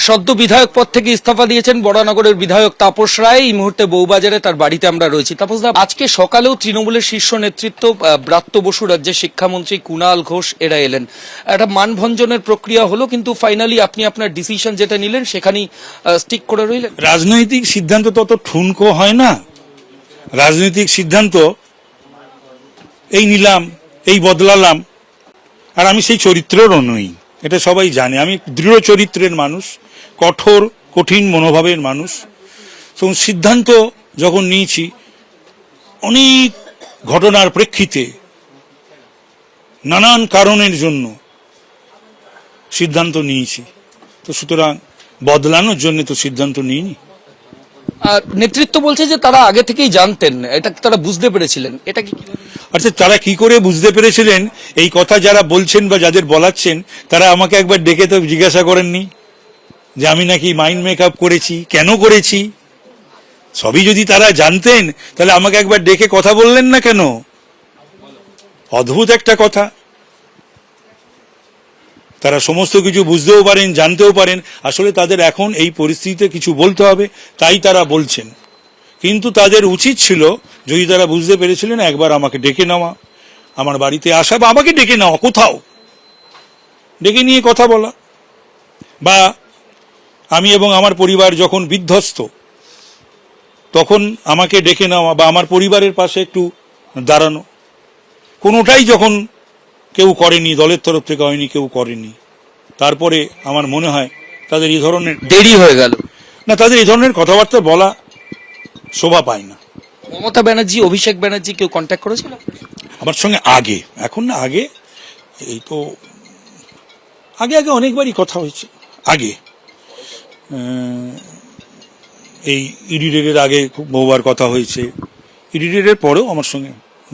সদ্য বিধায়ক পদ থেকে ইস্তফা দিয়েছেন বরানগরের বিধায়ক তাপস রায়। এই মুহূর্তে বউবাজারে তার বাড়িতে আমরা রয়েছি। তাপসদা, আজকে সকালেও তৃণমূলের শীর্ষ নেতৃত্ব ব্রাত্য বসু, রাজ্যের শিক্ষামন্ত্রী কুণাল ঘোষ এরা এলেন। একটা মানভঞ্জনের প্রক্রিয়া হলো, কিন্তু ফাইনালি আপনি আপনার ডিসিশন যেটা নিলেন সেখানেই স্টিক করে রইলেন। রাজনৈতিক সিদ্ধান্ত তত ঠুনকো হয় না। রাজনৈতিক সিদ্ধান্ত এই নিলাম, এই বদলালাম, আর আমি সেই চরিত্রেরও নই, এটা সবাই জানে। আমি দৃঢ় চরিত্রের মানুষ, কঠোর কঠিন মনোভাবের মানুষ। তো সিদ্ধান্ত যখন নিয়েছি অনেক ঘটনার প্রেক্ষিতে, নানান কারণের জন্য সিদ্ধান্ত নিয়েছি, তো সুতরাং বদলানোর জন্য তো সিদ্ধান্ত নিইনি। নেতৃত্ব বলছে যে তারা আগে থেকেই জানতেন, এটা তারা বুঝতে পেরেছিলেন। এটা কি আচ্ছা, তারা কি করে বুঝতে পেরেছিলেন? এই কথা যারা বলছেন বা যাদের বলাচ্ছেন, তারা আমাকে একবার ডেকে তো জিজ্ঞাসা করেননি যে আমি নাকি মাইন্ড মেকআপ করেছি, কেন করেছি? সবই যদি তারা জানতেন তাহলে আমাকে একবার ডেকে কথা বললেন না কেন? অদ্ভুত একটা কথা। তারা সমস্ত কিছু বুঝতেও পারেন, জানতেও পারেন। আসলে তাদের এখন এই পরিস্থিতিতে কিছু বলতে হবে, তাই তারা বলছেন। কিন্তু তাদের উচিত ছিল, যদি তারা বুঝতে পেরেছিলেন, একবার আমাকে ডেকে নেওয়া, আমার বাড়িতে আসা, বা আমাকে ডেকে নেওয়া, কোথাও ডেকে নিয়ে কথা বলা, বা আমি এবং আমার পরিবার যখন বিধ্বস্ত তখন আমাকে ডেকে নেওয়া, বা আমার পরিবারের পাশে একটু দাঁড়ানো। কোনোটাই যখন কেউ করেনি, দলের তরফ থেকে হয়নি, কেউ করেনি, তারপরে আমার মনে হয় তাদের এই ধরনের দেরি হয়ে গেল না, তাদের এই ধরনের কথাবার্তা বলা শোভা পায় না। মমতা ব্যানার্জি, অভিষেক ব্যানার্জি কেউ কন্ট্যাক্ট করেছিল আমার সঙ্গে আগে, এখন না, আগে এই তো আগে আগে অনেকবারই কথা হয়েছে। আগে এই ইডি রেডের আগে খুব বহুবার কথা হয়েছে, ইডি রেডের পরেও আমার সঙ্গে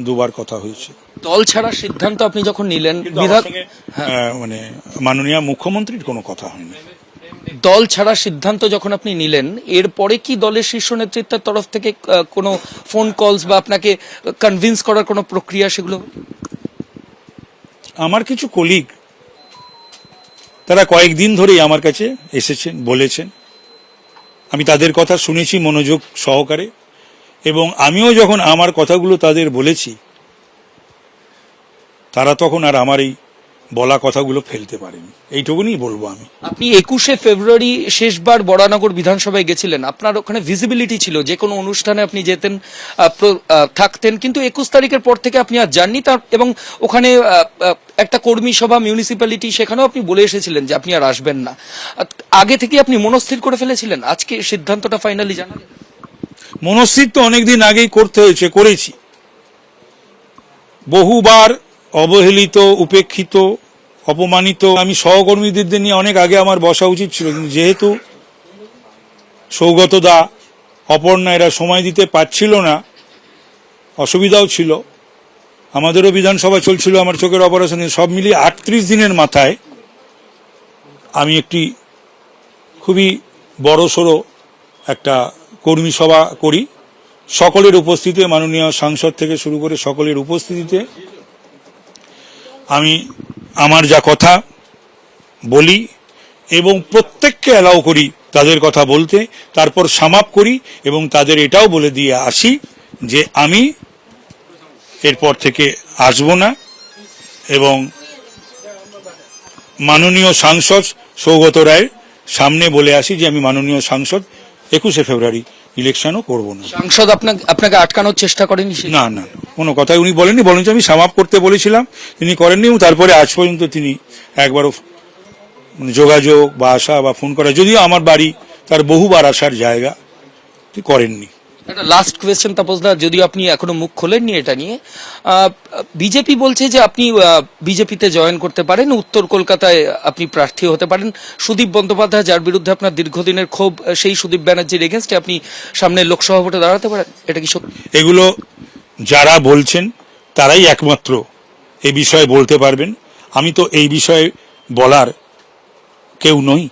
দুবার কথা হয়েছে। দল ছাড়ার সিদ্ধান্ত আপনি যখন নিলেন, মানে মাননীয় মুখ্যমন্ত্রীর কোনো কথা হয়নি। দল ছাড়ার সিদ্ধান্ত যখন আপনি নিলেন, এরপরে কি দলের শীর্ষ নেতৃত্বের তরফ থেকে কোনো ফোন কলস বা আপনাকে কনভিন্স করার কোনো প্রক্রিয়া সেগুলো? আমার কিছু কলিগ, তারা কয়েকদিন ধরেই আমার কাছে এসেছেন, বলেছেন। আমি তাদের কথা শুনেছি মনোযোগ সহকারে, এবং আমিও যখন আমার কথাগুলো তাদের বলেছি, তারা তখন আর আমার এই বলা কথাগুলো ফেলতে পারেনি, এইটুকুনি বলবো আমি। আপনি 21শে ফেব্রুয়ারি শেষবার বরানগর বিধানসভায় গেছিলেন, আপনার ওখানে ভিজিবিলিটি ছিল, যে কোনো অনুষ্ঠানে আপনি যেতেন, থাকতেন, কিন্তু 21 তারিখের পর থেকে আপনি আর যাননি। তার এবং ওখানে একটা কর্মী সভা, মিউনিসিপ্যালিটি, সেখানেও আপনি বলে এসেছিলেন যে আপনি আর আসবেন না। আগে থেকে আপনি মনস্থির করে ফেলেছিলেন, আজকে সিদ্ধান্তটা ফাইনালি জানালেন? মনস্থির তো অনেকদিন আগেই করতে হয়েছে, করেছি। বহুবার অবহেলিত, উপেক্ষিত, অপমানিত আমি সহকর্মীদের নিয়ে অনেক আগে আমার বসা উচিত ছিল, কিন্তু যেহেতু সৌগত দা, অপর্ণা এরা সময় দিতে পারছিল না, অসুবিধাও ছিল, আমাদেরও বিধানসভা চলছিল, আমার চোখের অপারেশনে, সব মিলিয়ে 38 দিনের মাথায় আমি একটি খুবই বড়সড় একটা কর্মী সভা করি, সকলের উপস্থিতিতে, মাননীয় সাংসদ থেকে শুরু করে সকলের উপস্থিতিতে। আমি আমার যা কথা বলি এবং প্রত্যেককে অ্যালাউ করি তাদের কথা বলতে, তারপর সামাপ করি এবং তাদের এটাও বলে দিয়ে আসি যে আমি এরপর থেকে আসব না, এবং মাননীয় সাংসদ সৌগত রায়ের সামনে বলে আসি যে আমি মাননীয় সাংসদ 21শে ফেব্রুয়ারি ইলেকশনও করব না। সাংসদ আপনাকে আটকানোর চেষ্টা করেনি? না না, কোনো কথাই উনি বলেননি, বলেন যে আমি সামাপ করতে বলেছিলাম, তিনি করেননি, এবং তারপরে আজ পর্যন্ত তিনি একবারও যোগাযোগ বা আসা বা ফোন করা, যদিও আমার বাড়ি তার বহুবার আসার জায়গা, তিনি করেননি। একটা লাস্ট কোয়েশ্চেন তাপসদা, যদিও আপনি এখনো মুখ খোলেননি এটা নিয়ে, বিজেপি বলছে যে আপনি বিজেপিতে জয়েন করতে পারেন, উত্তর কলকাতায় আপনি প্রার্থী হতে পারেন। সুদীপ বন্দ্যোপাধ্যায়, যার বিরুদ্ধে আপনার দীর্ঘদিনের ক্ষোভ, সেই সুদীপ ব্যানার্জির এগেনস্টে আপনি সামনে লোকসভা ভোটে দাঁড়াতে পারেন, এটা কি সত্যি? এগুলো যারা বলছেন তারাই একমাত্র এই বিষয়ে বলতে পারবেন, আমি তো এই বিষয়ে বলার কেউ নই।